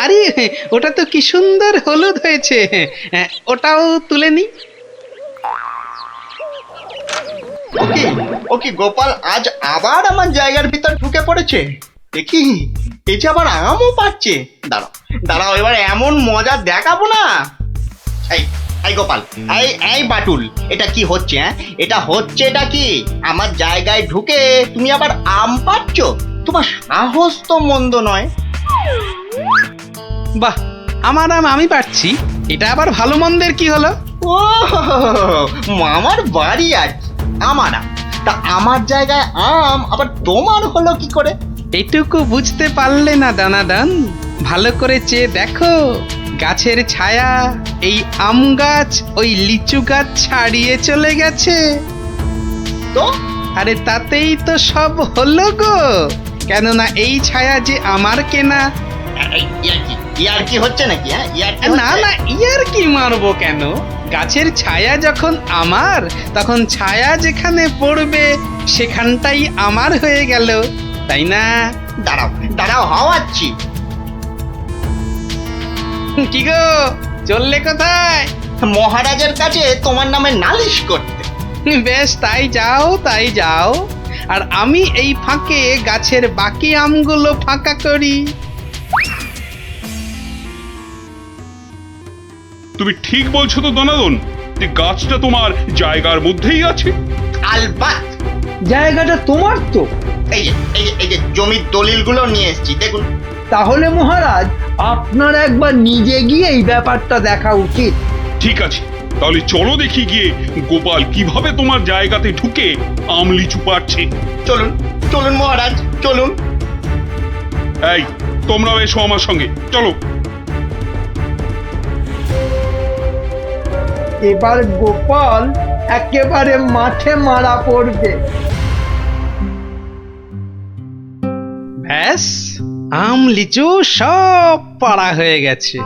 আরে ওটা তো কি সুন্দর হলুদ হয়েছে, ওটাও তুলে নি। ওকে ওকে গোপাল আজ আবার আমার জায়গার ভিতর ঢুকে পড়েছে। দেখি এই যে আবার আমও পাচ্ছে। দাঁড়াও দাঁড়াও, এবার এমন মজা দেখাবো না। এই এই গোপাল, এই বাটুল, এটা কি হচ্ছে? এটা হচ্ছে এটা কি? আমার জায়গায় ঢুকে তুমি আবার আম পাচ্ছ? তোমার সাহস তো মন্দ নয়। বাহ, আমার আম আমি পাচ্ছি, এটা আবার ভালো মন্দের কি হলো? ও আমার বাড়ি আর কি, আমার আম। তা আমার জায়গায় আম আবার তোমার হলো কি করে? এটুকু বুঝতে পারলে না দানাদান? ভালো করে চেয়ে দেখো, গাছের ছায়া এই আম গাছ ওই লিচু গাছ ছাড়িয়ে চলে গেছে। তো আরে তাতেই তো সব হলো গো, কেননা এই ছায়া যে আমার কেনা। ইয়ার কি হচ্ছে নাকি? না না, ইয়ার কি মারবো কেন? গাছের ছায়া যখন আমার, তখন ছায়া যেখানে পড়বে সেখানটাই আমার হয়ে গেল, তাই না? দাঁড়াও দাঁড়াও, হাওয়াচ্ছি। কি গো, চললে কোথায়? মহারাজের কাছে তোমার নামে নালিশ করতে। বেশ, তাই যাও তাই যাও, আর আমি এই ফাঁকে গাছের বাকি আমগুলো ফাঁকা করি। তুমি ঠিক বলছো তো দনাদন, যে গাছটা তোমার জায়গার মধ্যেই আছে? আলবাত। জায়গাটা তোমার তো। এই যে জমির দলিলগুলো নিয়ে এসেছি, দেখুন। তাহলে মহারাজ, আপনার একবার নিজে গিয়ে এই ব্যাপারটা দেখা উচিত। ঠিক আছে, তাহলে চলো দেখি গিয়ে গোপাল কিভাবে তোমার জায়গাতে ঢুকে আম লিচু পাচ্ছে। চলুন চলুন মহারাজ, চলুন। এই, তোমরাও এসো আমার সঙ্গে, চলো। এবার গোপাল একেবারে মাঠে মারা পড়বে। ব্যাস, আম লিচু সব পাড়া হয়ে গেছে।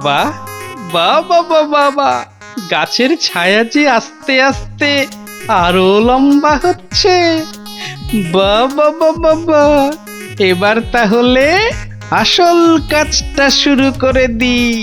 বাহ বাহ বাবা বাবা, গাছের ছায়া যে আস্তে আস্তে আরো লম্বা হচ্ছে। বাবা বাবা বাবা, এবার তাহলে আসল কাজটা শুরু করে দিই।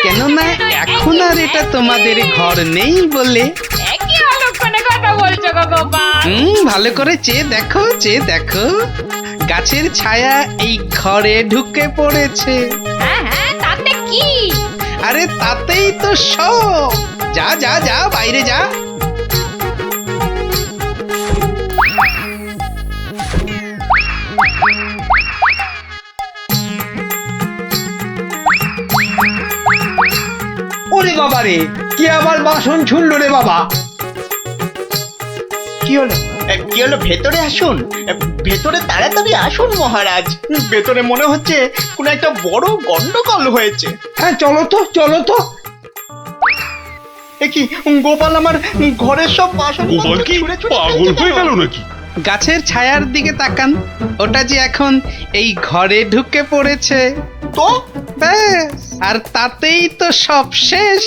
কেননা এখন আর এটা তোমাদের ঘর নেই বলে। ভালো করে চেয়ে দেখো, চেয়ে দেখো, গাছের ছায়া এই ঘরে ঢুকে পড়েছে। আরে তাতেই তো সব। যা যা যা, বাইরে যা। ওরে বাবা রে, কি আবার বাসন ছুড়লো রে বাবা! কি হলো? কি হলো? ভেতরে আসুন, ভেতরে তাড়াতাড়ি আসুন মহারাজ। ভেতরে মনে হচ্ছে কোনো একটা বড় গন্ডগোল হয়েছে। হ্যাঁ, চলো তো চলো তো। এ কি, গোপাল আমার ঘরের সব বাসন গোপাল কি পাগল হয়ে গেল নাকি? গাছের ছায়ার দিকে তাকান, ওটা যে এখন এই ঘরে ঢুকে পড়েছে। তো ব্যাস, আর তাতেই তো সব শেষ।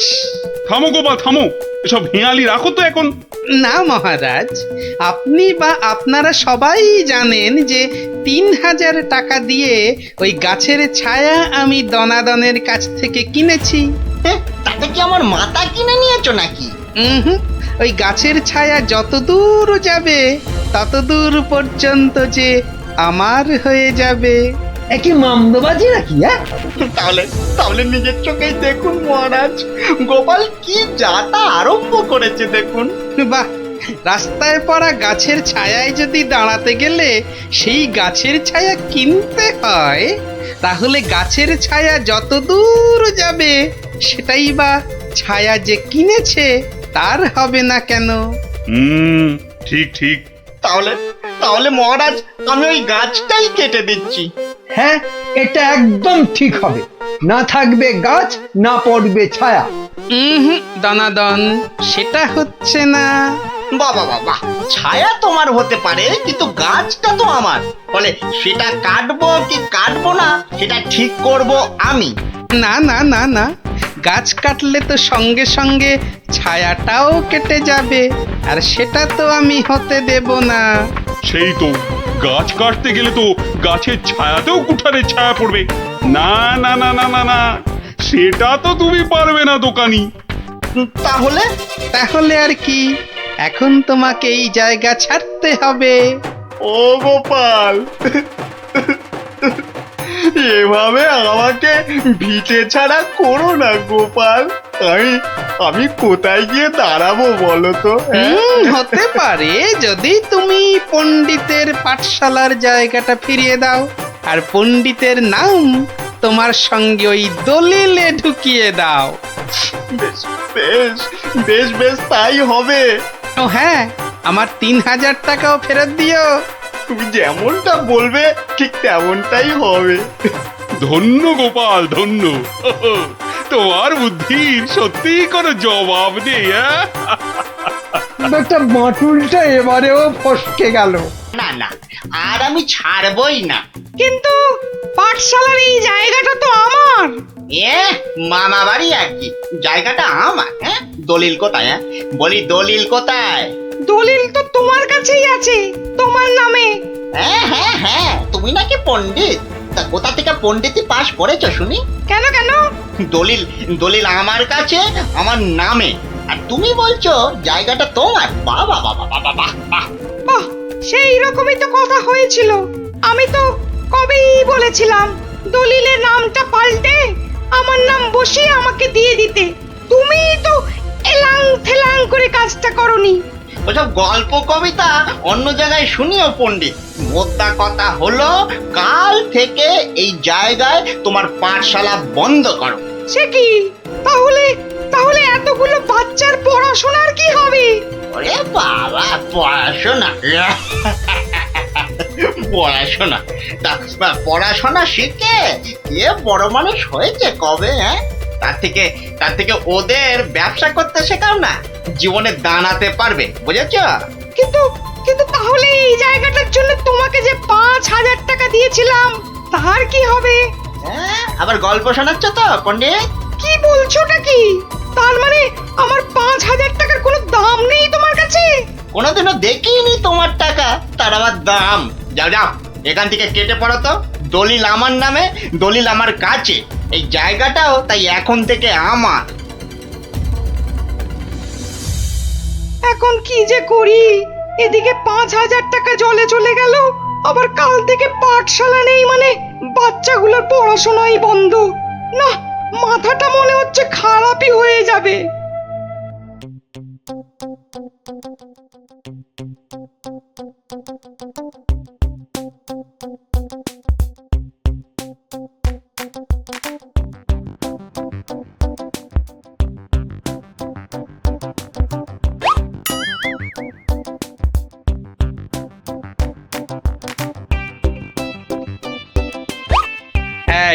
থামো গোপাল, থামো, এসব হেঁয়ালি রাখো তো এখন। না মহারাজ, আপনি বা আপনারা সবাই জানেন যে 3000 টাকা দিয়ে ওই গাছের ছায়া আমি দনাদনের কাছ থেকে কিনেছি। তাতে কি আমার মাথা কিনে নিয়েছো নাকি? হুম, ওই গাছের ছায়া যত দূর যাবে তত দূর পর্যন্ত যে আমার হয়ে যাবে। একই মামদোবাজি নাকি? হ্যাঁ, তাহলে তাহলে নিজের চোখেই দেখুন মহারাজ, গোপাল কি যাতা আরম্ভ করেছে দেখুন। বাহ, রাস্তায় পড়া গাছের ছায়ায় যদি দাঁড়াতে গেলে সেই গাছের ছায়া কিনতে হয়, তাহলে গাছের ছায়া যত দূর যাবে সেটাই বা ছায়া যে কিনেছে তার হবে না কেন? ঠিক ঠিক। তাহলে তাহলে মহারাজ, আমি ওই গাছটাই কেটে দিচ্ছি। হ্যাঁ, এটা একদম ঠিক হবে। না থাকবে গাছ, না পড়বে ছায়া। দানাদন, সেটা হচ্ছে না। বাবা বাবা, ছায়া তোমার হতে পারে কিন্তু গাছটা তো আমার। ফলে সেটা কাটবো কি কাটবো না সেটা ঠিক করব আমি। না না না না, গাছ কাটলে তো সঙ্গে সঙ্গে ছায়াটাও কেটে যাবে, আর সেটা তো আমি হতে দেব না। সেই তো, গাছ কাটতে গেলে তো গাছের ছায়াতেও কুঠারের ছায়া পড়বে। না না না না না না, সেটা তো তুমি পারবে না দোকানি। তাহলে তাহলে আর কি, এখন তোমাকে এই জায়গা ছাড়তে হবে। ও গোপাল, এভাবে আমাকে ভিটে ছাড়া করো না গোপাল। আমি কোথায় গিয়ে দাঁড়াবো বলো তো? হতে পারে যদি তুমি পণ্ডিতের পাঠশালার জায়গাটা ফিরিয়ে দাও, আর পণ্ডিতের নাম তোমার সঙ্গে ওই দলিলে ঢুকিয়ে দাও। বেশ বেশ বেশ বেশ তাই হবে। ও হ্যাঁ, আমার 3000 টাকাও ফেরত দিও। তুমি যেমনটা বলবে ঠিক তেমনটাই হবে। ধন্য গোপাল, ধন্য। তোমার বুদ্ধির সত্যি কোনো জবাব নেই। একটা বাঁটুলটা এবারেও ফসকে গেল। না না, আর আমি ছাড়বই না। কিন্তু পাঠশালার এই জায়গাটা তো আমার। মামা বাড়ি আর কি, জায়গাটা আমার। হ্যাঁ, দলিল কোথায়? বলি দলিল কোথায়? দলিল তো তোমার কাছেই আছে, তোমার নামে। হ্যাঁ হ্যাঁ হ্যাঁ, তুমি নাকি পণ্ডিত। তা কোথা থেকে পণ্ডিতি পাশ করেছো শুনি? কেন কেন? দলিল দলিল আমার কাছে, আমার নামে, আর তুমি বলছো জায়গাটা তোমার। বাবা বাবা বাবা বাহ বাহ। বাহ, সেই রকমই তো কথা হয়েছিল। আমি তো কবেই বলেছিলাম দলিলের নামটা পাল্টে আমার নাম বসিয়ে আমাকে দিয়ে দিতে। তুমি তো এলাং থেলাং করে কাজটা করনি। ওসব গল্প কবিতা অন্য জায়গায় শুনিও পণ্ডিত। মোদ্দা কথা হলো, কাল থেকে এই জায়গায় তোমার পাঠশালা বন্ধ করো। সে কি? তাহলে তাহলে এতগুলো বাচ্চার পড়াশোনার কি হবে? ওরে বাবা, পড়াশোনা পড়াশোনা তা পড়াশোনা শিখে কে বড় মানুষ হয়েছে কবে? হ্যাঁ, তার থেকে ওদের ব্যবসা করতে শেখাও না, জীবনে দাঁড়াতে পারবে। বুঝেছো? কিন্তু কিন্তু তাহলে এই জায়গাটার জন্য তোমাকে যে 5000 টাকা দিয়েছিলাম তার কি হবে? হ্যাঁ, আবার গল্প শোনাচ্ছ তো পণ্ডিত? কি বলছোটা কি? তার মানে আমার 5000 টাকার কোনো দাম নেই তোমার কাছে? কোনোদিনও দেখিনি তোমার টাকা, তার আবার দাম। যাও যাও, এখান থেকে কেটে পড়ো তো। দলিল আমার নামে, দলিল আমার কাছে, এই জায়গাটাও তাই এখন থেকে আমার। এখন কি যে করি? এদিকে 5000 টাকা জলে চলে গেল, আবার কাল থেকে পাঠশালা নেই, মানে বাচ্চাগুলোর পড়াশোনাই বন্ধ। না, মাথাটা মনে হচ্ছে খারাপই হয়ে যাবে।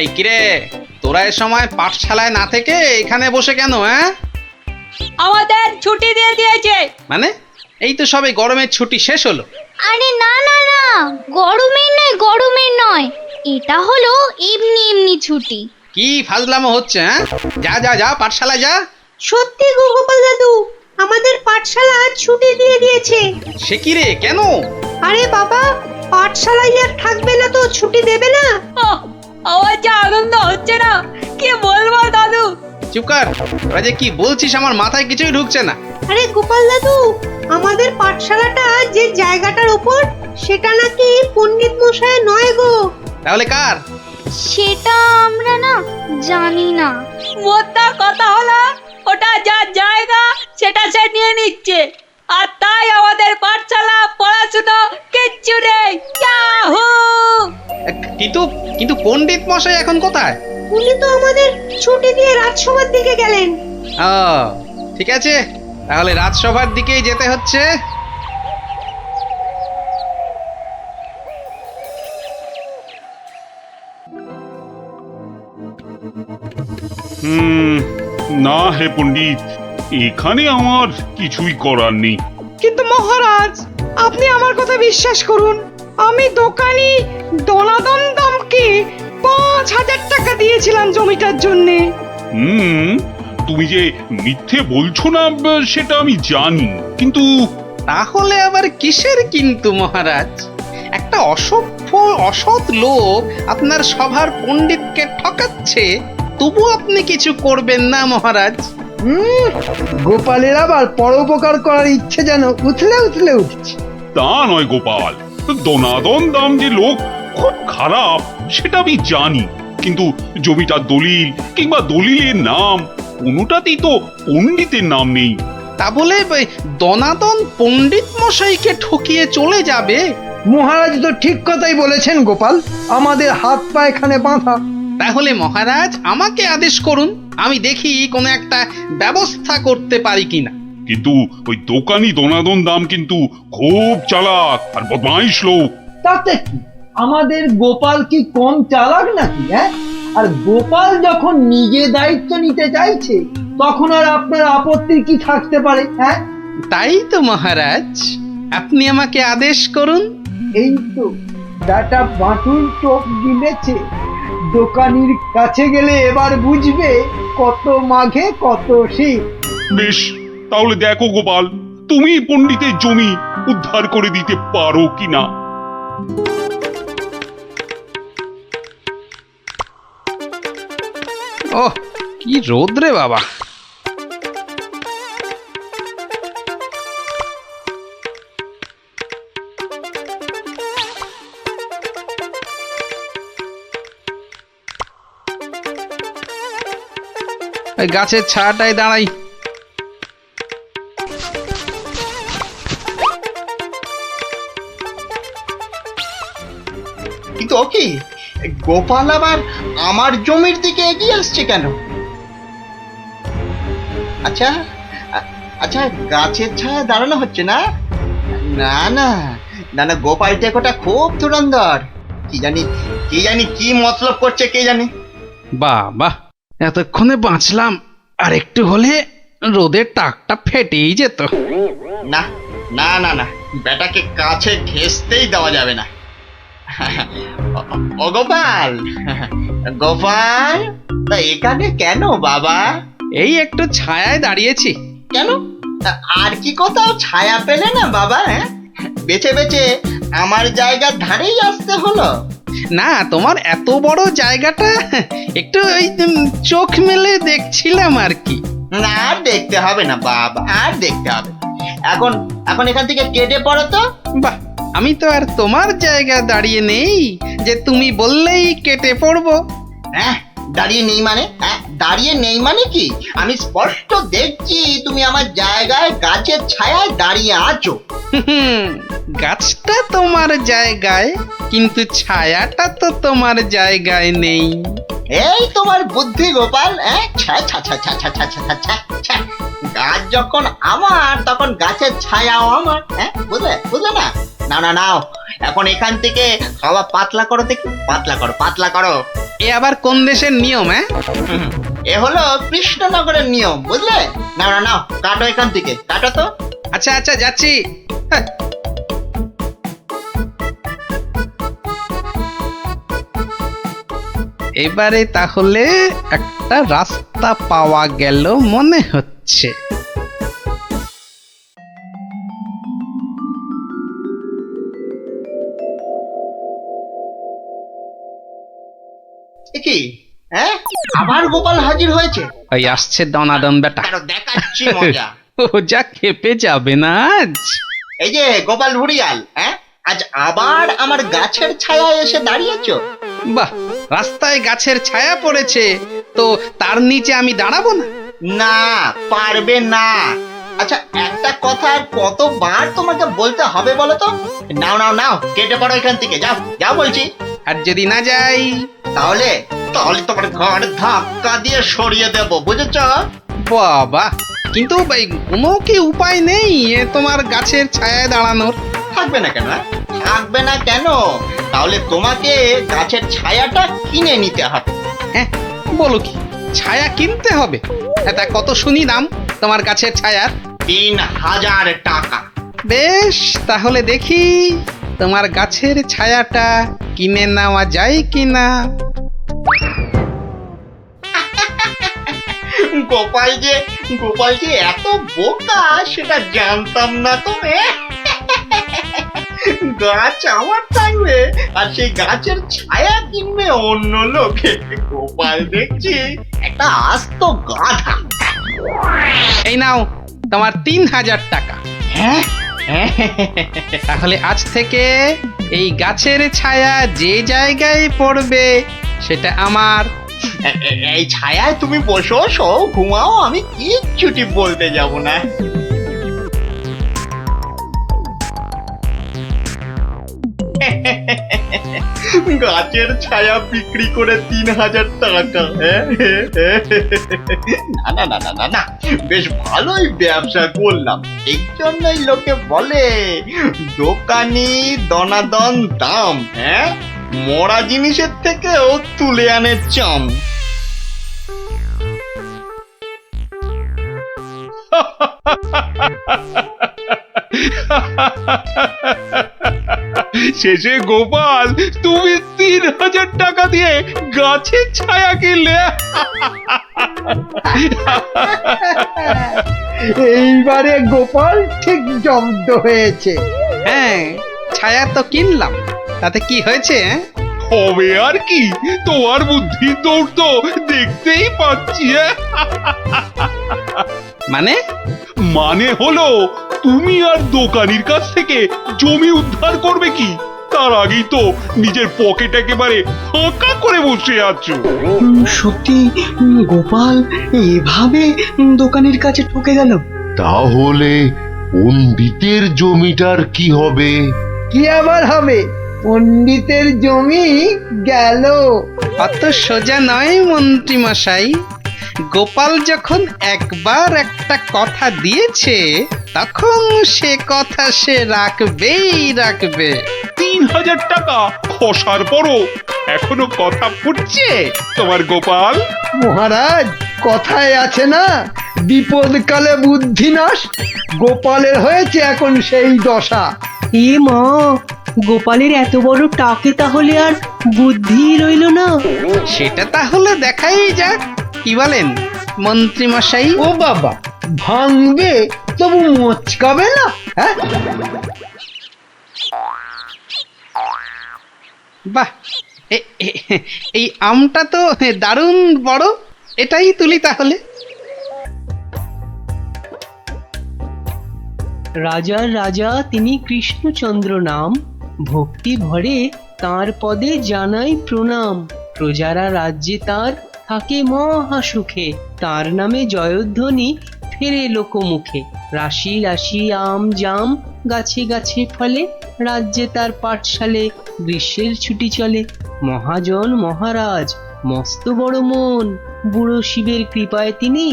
এই কিরে, তোরা এ সময় পাঠশালায় না থেকে এখানে বসে কেন? হ্যাঁ, আমাদের ছুটি দিয়ে দিয়েছে। মানে এই তো সবে গরমের ছুটি শেষ হলো। আরে না না না, গরমের নয়, এটা হলো এমনি এমনি ছুটি। কি ফাজলামো হচ্ছে? হ্যাঁ, যা যা যা, পাঠশালায় যা। সত্যি গো গোপাল দাদু, আমাদের পাঠশালা আজ ছুটি দিয়ে দিয়েছে। সে কি রে, কেন? আরে বাবা, পাঠশালায় আর থাকবে না তো ছুটি দেবে না? আমার যে আনন্দ হচ্ছে না, কি বলবো দাদু। চুপ কর, তোরা যে কি বলছিস আমার মাথায় কিছুই ঢুকছে না। আরে গোপাল দাদু, আমাদের পাঠশালাটা যে জায়গাটার উপর, সেটা নাকি পণ্ডিত মশাই নয় গো। তাহলে কার? সেটা আমরা না জানি না। মোদ্দা কথা হলো, ওটা যার জায়গা সেটা সে নিয়ে নিচ্ছে, আর তাই আমাদের পাঠশালা পড়াশুনো কিচ্ছু নেই। ইয়াহু! কিন্তু কিন্তু পণ্ডিত মশাই এখন কোথায়? উনি তো আমাদের ছুটি দিয়ে রাজসভার দিকে গেলেন। ও ঠিক আছে, তাহলে রাজসভার দিকেই যেতে হচ্ছে। হুম, না হে পণ্ডিত, এখানে আমার কিছুই করার নেই। কিন্তু মহারাজ, আপনি আমার কথা বিশ্বাস করুন, আমি দোকানি দনাদন দামকে 5,000 টাকা দিয়েছিলাম জমিটার জন্যে। হুম, তুমি যে মিথ্যে বলছো না সেটা আমি জানি, কিন্তু তাহলে আবার কিসের কিন্তু মহারাজ? একটা অসভ্য অসৎ লোক আপনার সভার পণ্ডিতকে ঠকাচ্ছে, তবু আপনি কিছু করবেন না মহারাজ? গোপালের আবার পরোপকার করার ইচ্ছে যেন উথলে উথলে উঠছে। তা নয় গোপাল, দনাদন দাম যে লোক খুব খারাপ সেটা আমি জানি, কিন্তু জমিটার দলিল কিংবা দলিলের নাম কোনোটাতেই তো পণ্ডিতের নাম নেই। তা বলে ওই দনাদন পণ্ডিত মশাইকে ঠকিয়ে চলে যাবে? মহারাজ তো ঠিক কথাই বলেছেন গোপাল, আমাদের হাত পা এখানে বাঁধা। তাহলে মহারাজ আমাকে আদেশ করুন, আমি দেখি কোনো একটা ব্যবস্থা করতে পারি কিনা। কিন্তু ওই দোকানি দনাদন দাম কিন্তু খুব চালাক আর বদমাইশ লোক। তাতে কি, আমাদের গোপাল কি কম চালাক নাকি? হ্যাঁ, আর গোপাল যখন নিজে দায়িত্ব নিতে চাইছে তখন আর আপনার আপত্তির কি থাকতে পারে? হ্যাঁ, তাই তো মহারাজ, আপনি আমাকে আদেশ করুন। এই তো ডাটা বাটুল চোখ গিলেছে, দোকানির কাছে গেলে এবার বুঝবে কত মাঘে কত শীত। বেশ, তাহলে দেখো গোপাল, তুমি পণ্ডিতের জমি উদ্ধার করে দিতে পারো কিনা। ওহ, কি রোদ রে বাবা! এই গাছের ছায়াটায় দাঁড়াই। কিন্তু ও কি, গোপাল আবার আমার জমির দিকে এগিয়ে আসছে কেন? আচ্ছা, আচ্ছা, গাছের ছায়া দাঁড়ানো হচ্ছে না? না না না না, গোপাল টেকোটা খুব ধুরন্ধর। কি জানি কি মতলব করছে কে জানি। বাহ বাহ, এতক্ষণে বাঁচলাম, আর একটু হলে রোদের টাকটা ফেটেই যেত। না না না না, বেটাকে কাছে ঘেঁষতেই দেওয়া যাবে না। ও গোপাল, গোপাল, তা এখানে কেন বাবা? এই একটু ছায়ায় দাঁড়িয়েছি। কেন, আর কি কোথাও ছায়া পেলে না বাবা? হ্যাঁ, বেছে বেছে আমার জায়গার ধারেই আসতে হলো। না, তোমার এত বড় জায়গাটা একটু ওই চোখ মেলে দেখছিলাম আর কি। না, আর দেখতে হবে না বাবা, আর দেখতে হবে না। এখন এখন এখান থেকে কেটে পড়ো তো। বাহ, আমি তো আর তোমার জায়গায় দাঁড়িয়ে নেই যে তুমি বললেই কেটে পড়বো। হ্যাঁ, দাঁড়িয়ে নেই মানে? হ্যাঁ, দাঁড়িয়ে নেই মানে কি? আমি স্পষ্ট দেখছি তুমি আমার জায়গায় গাছের ছায়ায় দাঁড়িয়ে আছো। হুম, গাছটা তোমার জায়গায়, কিন্তু ছায়াটা তো তোমার জায়গায় নেই। এই তোমার বুদ্ধি গোপাল। হ্যাঁ, ছ্যা ছ্যা ছ্যা ছ্যা ছ্যা ছ্যা ছ্যা ছ্যা ছ্যা। গাছ যখন আমার তখন গাছের ছায়াও আমার। হ্যাঁ, বুঝলে বুঝলে না? না না, নাও এখন এখান থেকে হাওয়া পাতলা করো দেখি, পাতলা করো, পাতলা করো। এ আবার কোন দেশের নিয়ম? হ্যাঁ, এ হলো কৃষ্ণনগরের নিয়ম, বুঝলে? না না, নাও কাটো এখান থেকে, কাটো তো। আচ্ছা আচ্ছা, যাচ্ছি। হ্যাঁ। এবারে তাহলে একটা রাস্তা পাওয়া গেল মনে হচ্ছে। এ কি? হ্যাঁ, আবার গোপাল হাজির হয়েছে। ওই আসছে দনাদন বেটা। আরো দেখাচ্ছি মজা। ও যা খেপে যাবে না আজ। এই যে গোপাল ভুড়িয়াল, হ্যাঁ, আজ আবার আমার গাছের ছায়ায় এসে দাঁড়িয়েছো। বাহ, রাস্তায় গাছের ছায়া পড়েছে, তো তার নিচে আমি দাঁড়াবো না? না, পারবে না। আচ্ছা, একটা কথা আর কতবার তোমাকে বলতে হবে বলো তো? নাও নাও নাও, কেটে পড়ো এখান থেকে, যাও যাও বলছি। আর যদি না যাই? তাহলে তাহলে তোমার ঘর ধাক্কা দিয়ে সরিয়ে দেবো, বুঝেছ? বাবা, কিন্তু ভাই কোনো কি উপায় নেই এ তোমার গাছের ছায়ায় দাঁড়ানোর? থাকবে না কেন? থাকবে না কেন? তাহলে তোমাকে গাছের ছায়াটা কিনে নিতে হবে। হ্যাঁ, বলো কি? ছায়া কিনতে হবে। তা কত শুনি দাম তোমার গাছের ছায়ার? 3000 টাকা। বেশ, তাহলে দেখি তোমার গাছের ছায়াটা কিনে নেওয়া যায় কিনা। গোপাল যে এত বোকা সেটা জানতাম না তো। গাছ আমার থাকবে আর সেই গাছের ছায়া কিনবে অন্য লোকে। গোপাল দেখছি একটা আস্ত গাধা। এই নাও তোমার 3000 টাকা। হ্যাঁ, তাহলে আজ থেকে এই গাছের ছায়া যে জায়গায় পড়বে সেটা আমার। এই ছায়ায় তুমি বসো, শো, ঘুমাও, আমি কিচ্ছুটি বলতে যাব না। গাছের ছায়া বিক্রি করে 3000 টাকা। না না না না না, বেশ ভালোই ব্যবসা করলাম। এই জন্যই লোকে বলে দোকানি দনাদন দাম। হ্যাঁ, মরা জিনিসের থেকেও তুলে আনে চাম। শেষে গোপাল তুমি 3000 টাকা দিয়ে গাছের ছায়া কিনলে। এইবারে গোপাল ঠিক জব্দ হয়েছে। হ্যাঁ, ছায়া তো কিনলাম, তাতে কি হয়েছে? হবে আর কি, তোমার বুদ্ধির দৌড় তো দেখতেই পাচ্ছি। মানে হলো তুমি আর দোকানির কাছ থেকে জমি উদ্ধার করবে কি, তার আগেই তো নিজের পকেট একেবারে ফাঁকা করে বসে আছো। সত্যি গোপাল এভাবে দোকানের কাছে ঠকে গেল? তাহলে পণ্ডিতের জমিটার কি হবে? কি আবার হবে? পণ্ডিতের জমি গেল। অত সোজা নয় মন্ত্রী মশাই। গোপাল যখন একবার একটা কথা দিয়েছে তখন সে কথা সে রাখবে। 3000 টাকা খসার পরও এখনো কথা ফুটছে তোমার গোপাল। মহারাজ, কথায় আছে না, বিপদকালে বুদ্ধি নাশ। গোপালের হয়েছে এখন সেই দশা। এ মা, গোপালের এত বড় টাকে তাহলে আর বুদ্ধি রইল না। সেটা তাহলে দেখাই যাক, কি বলেন মন্ত্রী মশাই? ও বাবা, ভাঙবে তবু মচকাবে না? হ্যাঁ, বাহ, এই আমটা তো দারুণ বড়, এটাই তুলি তাহলে। রাজার রাজা তিনি কৃষ্ণচন্দ্র নাম, ভক্তি ভরে তাঁর পদে জানাই প্রণাম। প্রজারা রাজ্যে তার থাকে মহা সুখে, তার নামে জয়ধ্বনি ফেরে লোকমুখে। রাশি রাশি আম জাম গাছে গাছে ফলে, রাজ্যে তার পাঠশালে গ্রীষ্মের ছুটি চলে। মহাজন মহারাজ মস্ত বড় মন, বুড়ো শিবের কৃপায় তিনি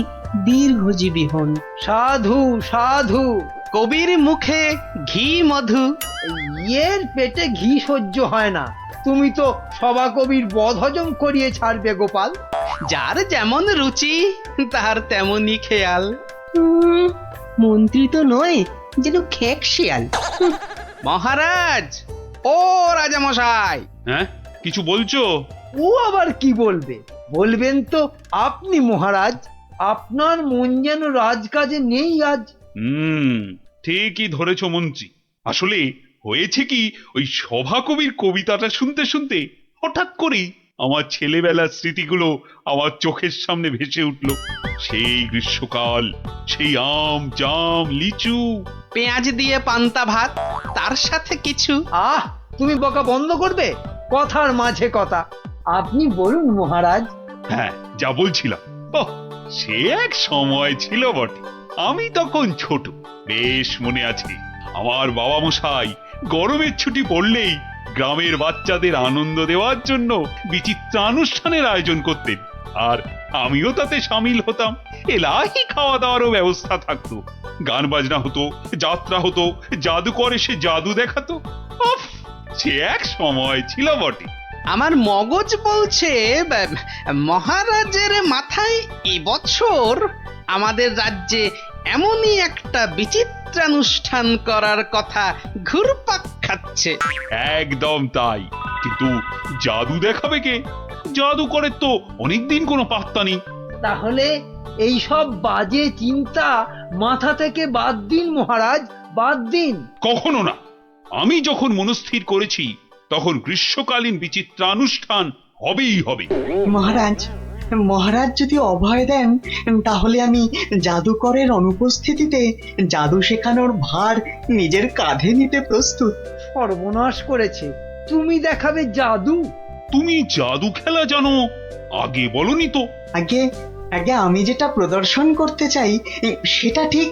দীর্ঘজীবী হন। সাধু সাধু। কবির মুখে ঘি মধু। এর পেটে ঘি সহ্য হয় না। তুমি তো সভা কবির বদ হজম করিয়ে ছাড়বে গোপাল। যার যেমন রুচি তার তেমনই খেয়াল। মন্ত্রী তো নয়, যেন খেক শিয়াল। মহারাজ, ও রাজা মশাই। হ্যাঁ, কিছু বলছো? ও আবার কি বলবে? বলবেন তো আপনি মহারাজ। আপনার মন যেন রাজকাজে নেই আজ। ঠিকই ধরেছ মন্ত্রী। আসলে হয়েছে কি, ওই সভাকবির কবিতাটা শুনতে শুনতে হঠাৎ করেই আমার ছেলেবেলার স্মৃতিগুলো আমার চোখের সামনে ভেসে উঠল। সেই গ্রীষ্মকাল, সেই আম জাম লিচু, পেঁয়াজ দিয়ে পান্তা ভাত, তার সাথে কিছু। আহ, তুমি বকা বন্ধ করবে? কথার মাঝে কথা। আপনি বলুন মহারাজ। হ্যাঁ, যা বলছিলাম, সে এক সময় ছিল বটে। আমি তখন ছোট, বেশ মনে আছে। আমার বাবা মশাই গরমের ছুটি পড়লেই গ্রামের বাচ্চাদের আনন্দ দেওয়ার জন্য বিচিত্র অনুষ্ঠানের আয়োজন করতেন, আর আমিও তাতে সামিল হতাম। এলাহি খাওয়া দাওয়ারও ব্যবস্থা থাকতো, গান বাজনা হতো, যাত্রা হতো, জাদুকর এসে জাদু দেখাতো। সে এক সময় ছিল বটে। আমার মগজ বলছে মহারাজের মাথায় এবছর আমাদের রাজ্যে এমনই একটা বিচিত্রানুষ্ঠান করার কথা ঘুরপাক খাচ্ছে। একদম তাই, কিন্তু জাদু দেখাবে কে? জাদুকরের তো অনেকদিন কোনো পাত্তা নেই। তাহলে এই সব বাজে চিন্তা মাথা থেকে বাদ দিন মহারাজ, বাদ দিন। কখনো না। আমি যখন মনস্থির করেছি তখন গ্রীষ্মকালীন বিচিত্রানুষ্ঠান হবেই হবে। মহারাজ, মহারাজ যদি অভয় দেন তাহলে আমি জাদুকরের অনুপস্থিতিতে জাদু শেখানোর ভার নিজের কাঁধে নিতে প্রস্তুত। সর্বনাশ করেছে, তুমি দেখাবে জাদু? তুমি জাদু খেলা জানো? আগে বলনি তো। আগে আগে আমি যেটা প্রদর্শন করতে চাই সেটা ঠিক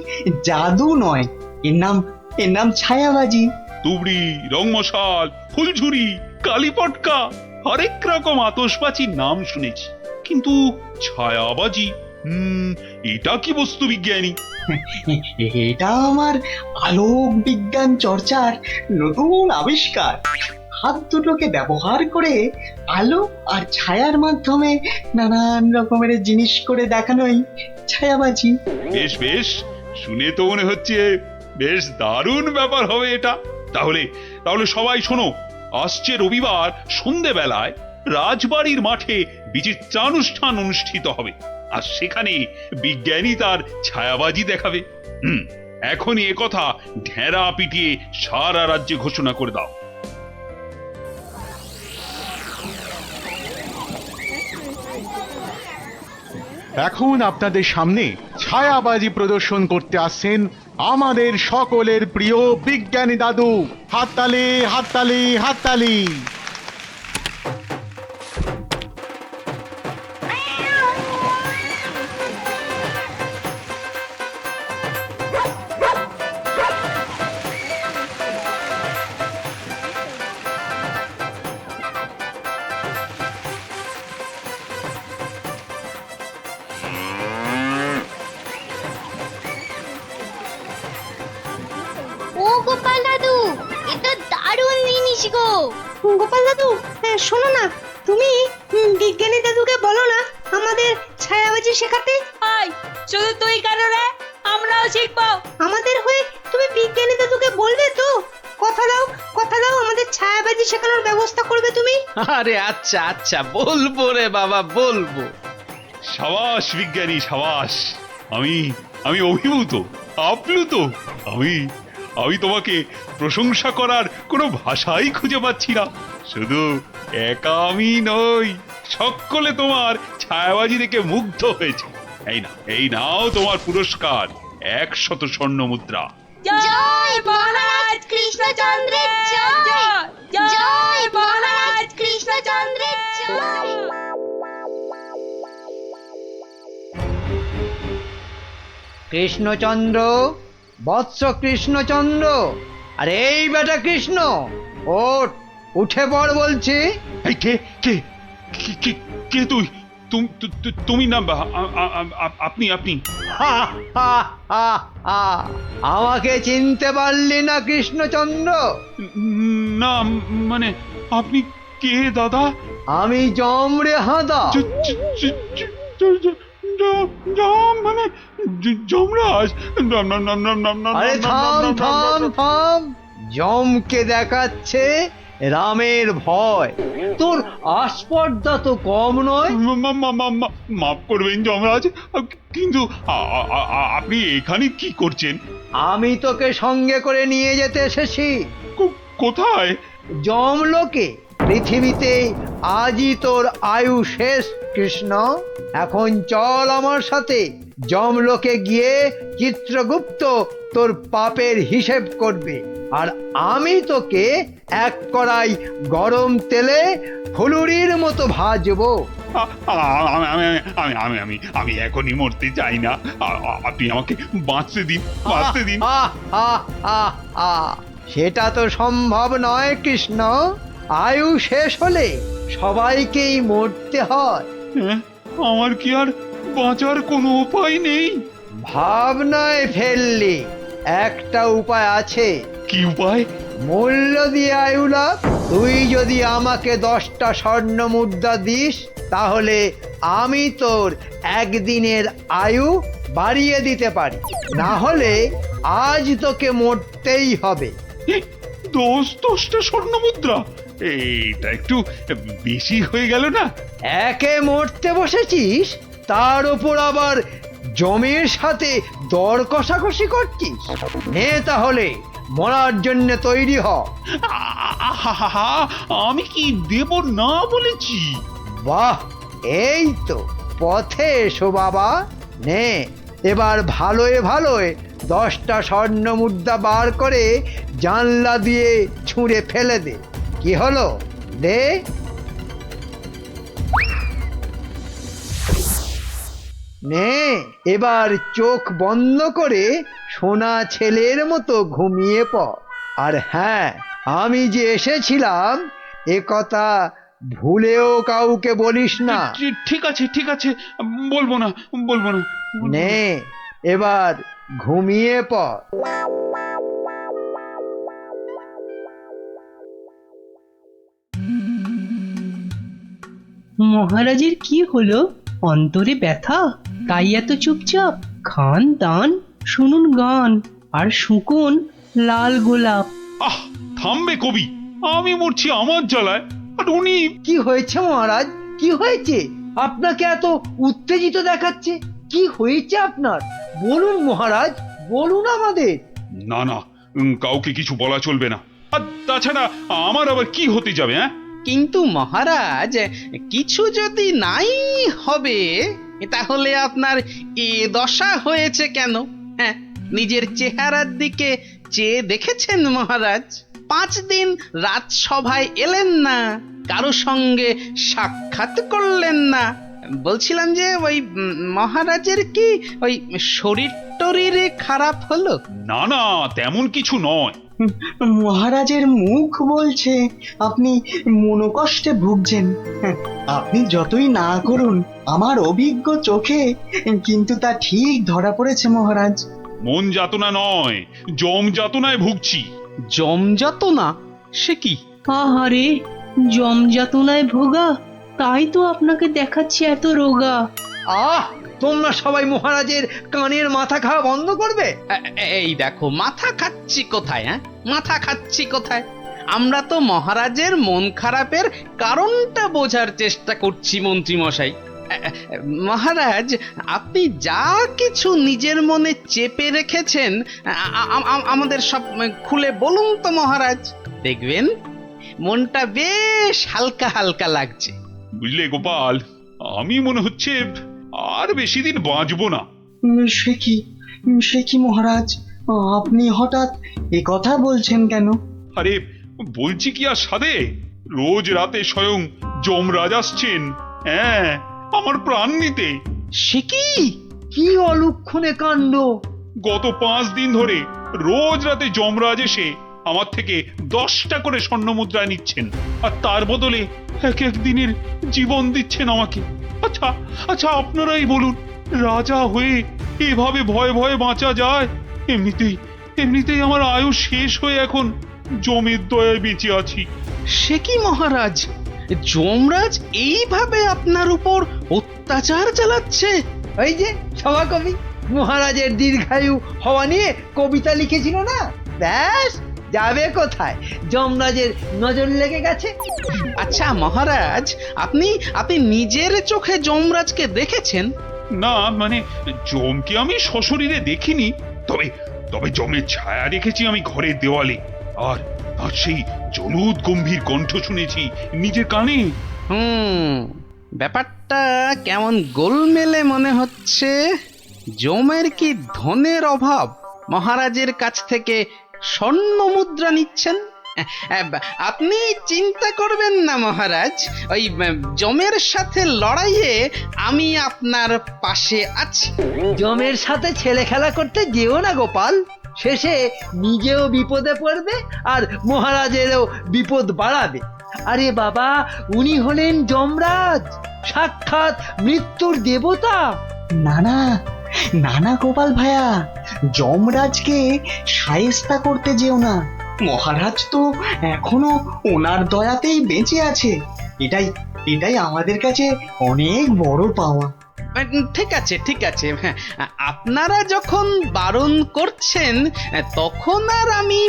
জাদু নয়, এর নাম ছায়াবাজি। তুবড়ি, রংমশাল, ফুলঝুরি, কালীপটকা, হরেক রকম আতশবাজির নাম শুনেছি, কিন্তু ছায়াবাজি এটা কি বস্তু বিজ্ঞানী? এটা আমার আলোক বিজ্ঞান চর্চার নতুন আবিষ্কার। হাত দুটোকে ব্যবহার করে আলো আর ছায়ার মাধ্যমে নানান রকমের জিনিস করে দেখানোই ছায়াবাজি। বেশ বেশ, শুনে তো মনে হচ্ছে বেশ দারুণ ব্যাপার হবে এটা। তাহলে তাহলে সবাই শোনো, আসছে রবিবার সন্ধেবেলায় রাজবাড়ির মাঠে বিচিত্রানুষ্ঠান অনুষ্ঠিত হবে, আর সেখানে বিজ্ঞানী তার ছায়াবাজি দেখাবে। এখনই একথা ঢেরা পিটিয়ে সারা রাজ্যে ঘোষণা করে দাও। এখন আপনাদের সামনে ছায়াবাজি প্রদর্শন করতে আসছেন আমাদের সকলের প্রিয় বিজ্ঞানী দাদু। হাততালি, হাততালি, হাততালি। ও গোপাল দাদু, এটা দারুণ জিনিস গো। গোপাল দাদু, শোনো না, তুমি বিজ্ঞানী দাদুকে বলো না আমাদের ছায়াবাজি শেখাতে। আয়, শুধু তুই কেন রে? আমরাও শিখবো। আমাদের হয়ে তুমি বিজ্ঞানী দাদুকে বলবে তো? কথা দাও, কথা দাও, আমাদের ছায়াবাজি শেখানোর ব্যবস্থা করবে তুমি। আরে আচ্ছা আচ্ছা, বলবো রে বাবা, বলবো। সাবাস বিজ্ঞানী, সাবাস। আমি আমি অভিভূত, আপ্লুত। আমি আমি তোমাকে প্রশংসা করার কোনো ভাষাই খুঁজে পাচ্ছি না। শুধু একা আমি নই, সকলে তোমার ছায়াবাজি দেখে মুগ্ধ হয়েছে। এই নাও তোমার পুরস্কার, 100 স্বর্ণ মুদ্রা। জয় মহারাজ কৃষ্ণচন্দ্রের জয়, জয় মহারাজ কৃষ্ণচন্দ্রের জয়। কৃষ্ণচন্দ্র, বৎস কৃষ্ণচন্দ্র, আরে এই বেটা কৃষ্ণ, ওঠ, উঠে পড় বলছি। এই কে কে কে কে তুই? তুমি না আপনি? হা, হা, হা, হা। আমাকে চিনতে পারলি না কৃষ্ণচন্দ্র? না, মানে আপনি কে দাদা? আমি যম রে হাঁদা। মানে যমরাজ? আরে থাম থাম থাম, যমকে দেখাচ্ছে রামের ভয়, তোর আস্পর্ধা তো কম নয়। মাফ করবেন যমরাজ, কিন্তু আপনি এখানে কি করছেন? আমি তোকে সঙ্গে করে নিয়ে যেতে এসেছি। কোথায়? যমলোকে। পৃথিবীতে আজই তোর আয়ু শেষ কৃষ্ণ। এখন চল আমার সাথে, যমলোকে গিয়ে চিত্রগুপ্ত তোর পাপের হিসেব করবে, আর আমি তোকে এক কড়াই গরম তেলে ফুলুরির মতো ভাজবো। আমি এখনই মরতে চাই না, আপনি আমাকে বাঁচতে দিন, বাঁচতে দিন। সেটা তো সম্ভব নয় কৃষ্ণ, আয়ু শেষ হলে সবাইকেই মরতে হয়। আমার কি আর বাঁচার কোনো উপায় নেই? ভাবনায় ফেললি, একটা উপায় আছে। কি উপায়? মূল্য দিয়ে আয়ু লাভ। তুই যদি আমাকে 10টা স্বর্ণ মুদ্রা দিস তাহলে আমি তোর একদিনের আয়ু বাড়িয়ে দিতে পারি, না হলে আজ তোকে মরতেই হবে। 10টা স্বর্ণ মুদ্রা, এটা একটু বেশি হয়ে গেল না? একে মরতে বসেছিস, তার উপর আবার জমির সাথে দর কষাকষি করছিস। নে তাহলে মরার জন্য তৈরি হ। আহা, আমি কি দেব না বলেছি? বাহ, এই তো পথে এসো বাবা। নে এবার ভালোয় ভালোয় 10টা স্বর্ণ মুদ্রা বার করে জানলা দিয়ে ছুঁড়ে ফেলে দে। কি হলো, দে। নে এবার চোখ বন্ধ করে সোনা ছেলের মতো ঘুমিয়ে পড়। আর হ্যাঁ, আমি যে এসেছিলাম এ কথা ভুলেও কাউকে বলিস না। ঠিক আছে, বলবো না। নে এবার ঘুমিয়ে পড়। মহারাজের কি হলো? অন্তরে ব্যথা, তাই এত চুপচাপ? খান দান, শুনুন গান, আর শুকুন লাল গোলাপ। আহ, থামবে কবি, আমি মরছি আমার জ্বালায়, আর উনি। কি হয়েছে মহারাজ, কি হয়েছে? আপনাকে এত উত্তেজিত দেখাচ্ছে, কি হয়েছে আপনার? বলুন মহারাজ, বলুন আমাদের। না, কাউকে কিছু বলা চলবে না। আর তাছাড়া আমার আবার কি হতে যাবে? হ্যাঁ, কিন্তু মহারাজ, কিছু যদি নাই হবে তাহলে আপনার এ দশা হয়েছে কেন? হ্যাঁ, নিজের চেহারার দিকে চেয়ে দেখেছেন মহারাজ? 5 দিন রাজসভায় এলেন না, কারো সঙ্গে সাক্ষাৎ করলেন না। বলছিলাম যে ওই মহারাজের কি ওই শরীর টরীরে খারাপ হলো? না, তেমন কিছু নয়। মহারাজের মুখ বলছে আপনি মনোকষ্টে ভুগছেন। আপনি যতই না করুন, আমার অভিজ্ঞ চোখে কিন্তু তা ঠিক ধরা পড়েছে মহারাজ। মন যাতনা নয়, জম যাতনায় ভুগছি। জমযাতনা? সে কি? আহারে, জমযাতনায় ভোগা, তাই তো আপনাকে দেখাচ্ছে এত রোগা। আহ, তোমরা সবাই মহারাজের কানের মাথা খাওয়া বন্ধ করবে। এই দেখো, মাথা খাচ্ছি কোথায়? হ্যাঁ, মাথা খাচ্ছি কোথায়? আমরা তো মহারাজের মন খারাপের কারণটা বোঝার চেষ্টা করছি মন্ত্রী মশাই। মহারাজ, আপনি যা কিছু নিজের মনে চেপে রেখেছেন আমাদের সব খুলে বলুন তো মহারাজ। দেখবেন মনটা বেশ হালকা হালকা লাগছে। বুঝলে গোপাল, আমি মনে হচ্ছে আর বেশি দিন বাঁচবো না। সে কি মহারাজ, আপনি হঠাৎ এ কথা বলছেন কেন? আরে বলছি কি আর সাধে, রোজ রাতে স্বয়ং যমরাজ আসছেন, হ্যাঁ, আমার প্রাণ নিতে। সে কি? কি অলক্ষণে কাণ্ড! গত 5 দিন ধরে রোজ রাতে যমরাজ এসে আমার থেকে 10টা করে স্বর্ণ মুদ্রা নিচ্ছেন, আর তার বদলে এক এক দিনের জীবন দিচ্ছেন আমাকে। আচ্ছা, আপনারাই বলুন, রাজা হয়ে এভাবে ভয়ে ভয়ে বাঁচা যায়? এমনিতেই আমার আয়ু শেষ হয়ে এখন জমের দয়ায় বেঁচে আছি। সে কি মহারাজ, যমরাজ এইভাবে আপনার উপর অত্যাচার চালাচ্ছে? ওই যে সভাকবি মহারাজের দীর্ঘায়ু হওয়া নিয়ে কবিতা লিখেছিল না, ব্যাস যাবে কোথায়, যমরাজের নজর লেগে গেছে। আচ্ছা মহারাজ, আপনি নিজের চোখে যমরাজকে দেখেছেন? না, মানে যমকে আমি সশরীরে দেখিনি, তবে যমের ছায়া দেখেছি আমি ঘরের দেওয়ালে, আর তার সেই জলুদ গম্ভীর কণ্ঠ শুনেছি নিজের কানে। ব্যাপারটা কেমন গোলমেলে মনে হচ্ছে। যমের কি ধনের অভাব মহারাজের কাছ থেকে স্বর্ণ মুদ্রা নিচ্ছেন? আপনি চিন্তা করবেন না মহারাজ, ওই যমের সাথে লড়াইয়ে আমি আপনার পাশে আছি। যমের সাথে ছেলে খেলা করতে যেও না গোপাল, শেষে নিজেও বিপদে পড়বে আর মহারাজেরও বিপদ বাড়াবে। আরে বাবা, উনি হলেন যমরাজ, সাক্ষাৎ মৃত্যুর দেবতা। না গোপাল ভাইয়া, যমরাজকে শায়েস্তা করতে যেও না, মহারাজ তো এখনো ওনার দয়াতেই বেঁচে আছে। এটাই এটাই আমাদের কাছে অনেক বড় পাওয়া। ঠিক আছে ঠিক আছে, হ্যাঁ, আপনারা যখন বারণ করছেন তখন আর আমি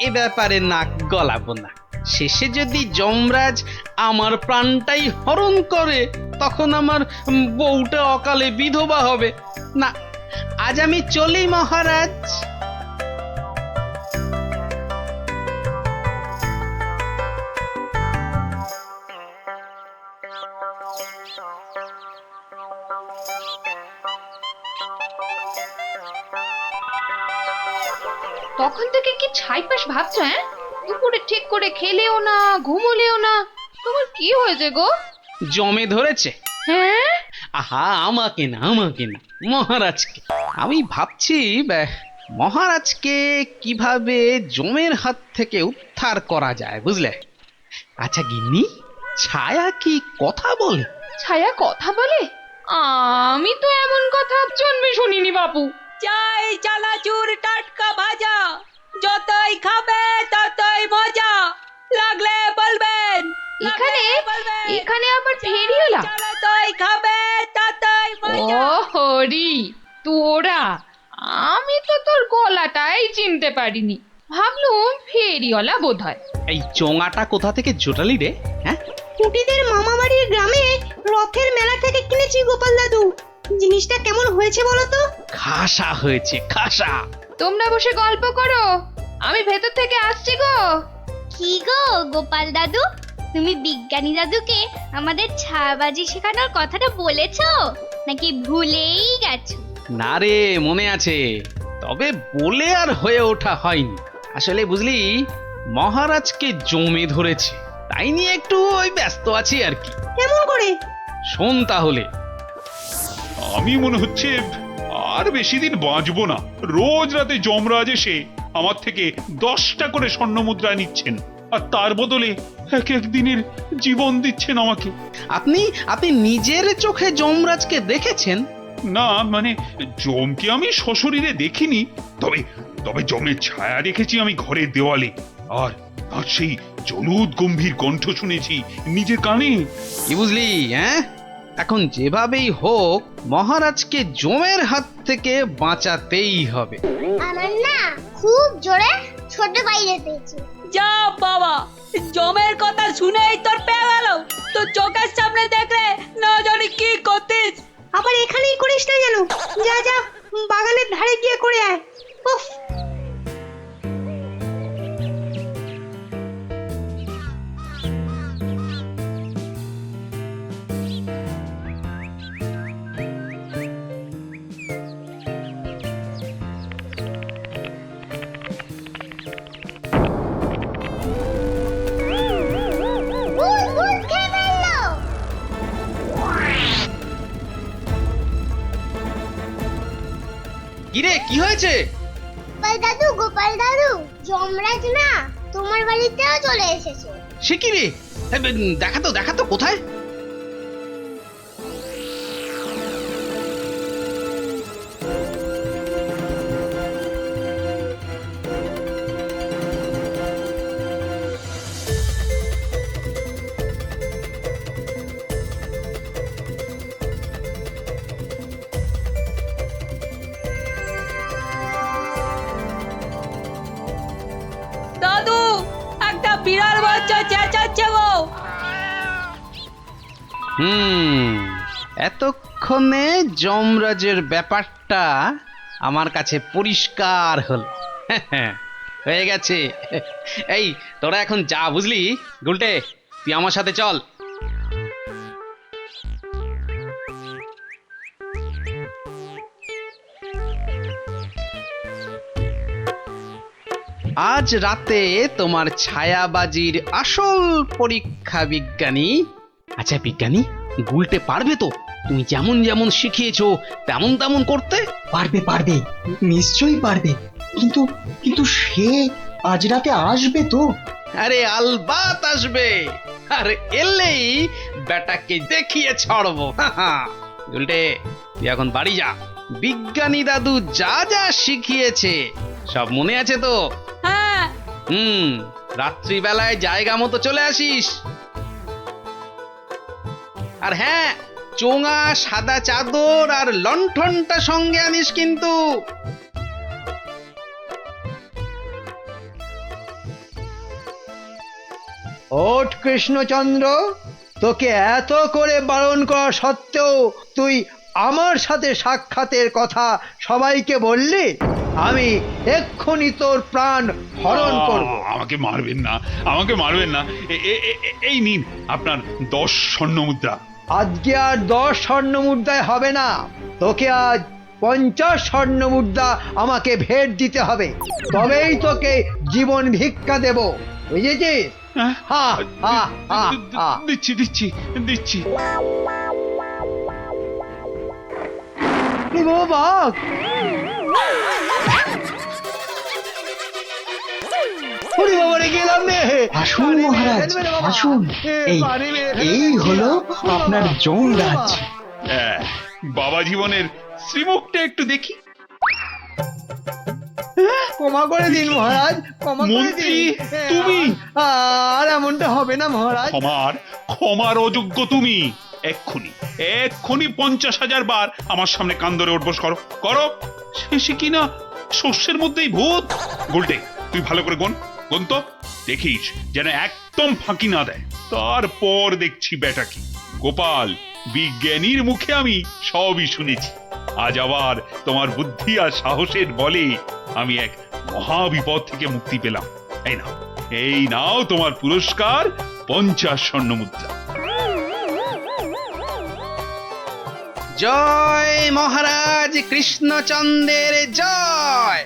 এ ব্যাপারে নাক গলাবো না। শেষে যদি যমরাজ আমার প্রাণটাই হরণ করে তখন আমার বউটা অকালে বিধবা হবে না। আজ আমি চলি মহারাজ। তখন থেকে কি ছাইপাশ ভাবছো? হ্যাঁ, দুপুরে ঠিক করে খেলেও না, ঘুমোলেও না, তোমার কি হয়েছে গো? জমে ধরেছে। হ্যাঁ, আহা, আমাকে না আমাকে না, মহারাজকে। আমি ভাবছি মহারাজকে কিভাবে জমের হাত থেকে উদ্ধার করা যায়, বুঝলে? আচ্ছা গিন্নি, ছায়া কি কথা বলে? ছায়া কথা বলে? আমি তো এমন কথা জন্মে শুনিনি বাপু। চাই চানাচুর টাটকা ভাজা, যতই খাবে ততই মজা, লাগলে বলবেন। এখানে এখানে আবার ফেরিওলা? যতই খাবে ততই ও মজা। হরি তোরা, আমি তো তোর গলাটাই চিনতে পারিনি, ভাবলুম ফেরিওয়ালা বোধ হয়। এই চোঙাটা কোথা থেকে জোটালি রে? হ্যাঁ, কুটিদের মামা বাড়ির গ্রামে রথের মেলা থেকে কিনেছি গোপাল দাদু। জিনিসটা কেমন হয়েছে বলো তো? খাসা হয়েছে, খাসা। তোমরা বসে গল্প করো, আমি ভেতর থেকে আসছি গো। কি গো গোপাল দাদু, তুমি বিজ্ঞানী দাদুকে আমাদের ছায়াবাজি শেখানোর কথাটা বলেছো নাকি ভুলেই গেছো? না রে, মনে আছে, তবে বলে আর হয়ে ওঠা হয়নি। আসলে বুঝলি, মহারাজকে জমে ধরেছে, তাই নিয়ে একটু ওই ব্যস্ত আছি আর কি। কেমন করে? শোন তাহলে। আমি মনে হচ্ছে আর বেশি দিন বাঁচবো না। রোজ রাতে যমরাজ এসে আমার থেকে 10টা করে স্বর্ণ মুদ্রা নিচ্ছেন, আর তার বদলে এক এক দিনের জীবন দিচ্ছেন আমাকে। আপনি আপনি নিজের চোখে যমরাজকে দেখেছেন? না, মানে যমকে আমি সশরীরে দেখিনি, তবে তবে যমের ছায়া দেখেছি আমি ঘরের দেওয়ালে, আর আর সেই জলুদ গম্ভীর কণ্ঠ শুনেছি নিজের কানে। কি বুঝলি? হ্যাঁ, এখন যেভাবেই হোক মহারাজকে জমের হাত থেকে বাঁচাতেই হবে। আমার না খুব জোরে ছোট বাইরে পেয়েছে। যা বাবা, জমের কথা শুনেই তোর পেয়ে গেল। তো চোখের সামনে দেখলে না জানি কি করতিস। আবার এখানেই করিস না যেন। যা যা, বাগানের ধারে গিয়ে করে আয়। উফ, ভূত ভূত খেয়ে ফেললো। কিরে, কি হয়েছে? গোপাল দাদু, যমরাজ না তোমার বাড়িতেও চলে এসেছে। সে কি রে? দেখা তো কোথায়? দাদু, একটা বিড়াল বাচ্চা চেঁচাচ্ছে গো। এতক্ষণে যমরাজের ব্যাপারটা আমার কাছে পরিষ্কার হলো। হয়ে গেছে। এই তোরা এখন যা, বুঝলি? গুলটে, তুই আমার সাথে চল। আজ রাতে তোমার ছায়াবাজির আসল পরীক্ষা বিজ্ঞানী। আচ্ছা বিজ্ঞানী, গুলটে পারবে তো তুমি যেমন যেমন শিখিয়েছো তেমন তেমন করতে? পারবে পারবে, নিশ্চয়ই পারবে। কিন্তু কিন্তু সে আজ রাতে আসবে তো? আরে আলবাত আসবে, আর এলেই বেটাকে দেখিয়ে ছাড়বো। গুলটে, তুই এখন বাড়ি যা। বিজ্ঞানী দাদু যা যা শিখিয়েছে সব মনে আছে তো? হ্যাঁ, রাত্রিবেলায় জায়গা মতো চলে আসিস। আর হ্যাঁ, চোঙা, সাদা চাদর আর লণ্ঠনটা সঙ্গে আনিস কিন্তু। ওঠ কৃষ্ণচন্দ্র, তোকে এত করে বারণ করা সত্ত্বেও তুই আমার সাথে সাক্ষাতের কথা সবাইকে বললি। আমি এক্ষুনি তোর প্রাণ হরণ করব। আমাকে মারবেন না, আমাকে মারবেন না। এই নিন আপনার 10 স্বর্ণ মুদ্রা। আজকে আর 10 স্বর্ণ মুদ্রায় হবে না, তোকে আজ 50 স্বর্ণ মুদ্রা আমাকে ভেট দিতে হবে, তবেই তোকে জীবন ভিক্ষা দেব, বুঝেছিস? হা হা হা হা। দিচ্ছি দিচ্ছি দিচ্ছি। ও বাঘ! ওরে বাবা রে, গেলাম রে। আসুন মহারাজ, আসুন। এই হলো আপনার যমরাজ। বাবা জীবনের শ্রীমুখটা একটু দেখি। ক্ষমা করে দিন মহারাজ, ক্ষমা করে মন্ত্রী, দিন। তুমি? আর এমনটা হবে না মহারাজ। ক্ষমার অযোগ্য তুমি। এক্ষুনি 50,000 বার আমার সামনে কান ধরে উঠবোস করো করো। শেষে কিনা শস্যের মধ্যেই ভূত। গোলটে, তুই ভালো করে গুন তো, দেখিস যেন একদম ফাঁকি না দেয়। তারপর দেখছি বেটা কি। গোপাল, বিজ্ঞানীর মুখে আমি সবই শুনেছি। আজ আবার তোমার বুদ্ধি আর সাহসের বলে আমি এক মহাবিপদ থেকে মুক্তি পেলাম। এই নাও তোমার পুরস্কার, 50 স্বর্ণ মুদ্রা। জয় মহারাজ কৃষ্ণচন্দ্রের জয়।